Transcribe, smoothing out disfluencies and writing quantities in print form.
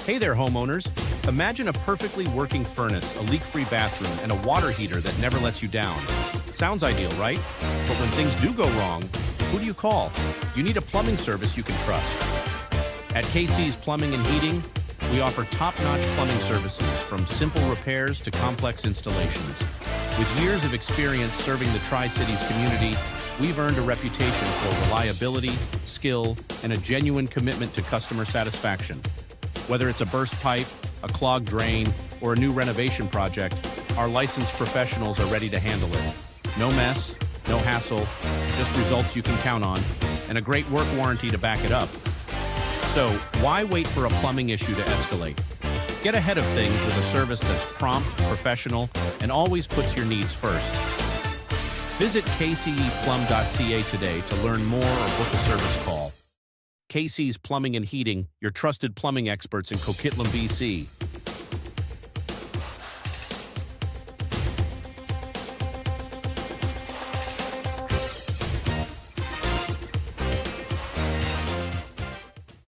Hey there, homeowners. Imagine a perfectly working furnace, a leak-free bathroom, and a water heater that never lets you down. Sounds ideal, right? But when things do go wrong, who do you call? You need a plumbing service you can trust. At KC's Plumbing and Heating, we offer top-notch plumbing services from simple repairs to complex installations. With years of experience serving the Tri-Cities community, we've earned a reputation for reliability, skill, and a genuine commitment to customer satisfaction. Whether it's a burst pipe, a clogged drain, or a new renovation project, our licensed professionals are ready to handle it. No mess, no hassle, just results you can count on, and a great work warranty to back it up. So, why wait for a plumbing issue to escalate? Get ahead of things with a service that's prompt, professional, and always puts your needs first. Visit kceplum.ca today to learn more or book a service call. KC's Plumbing and Heating, your trusted plumbing experts in Coquitlam, BC.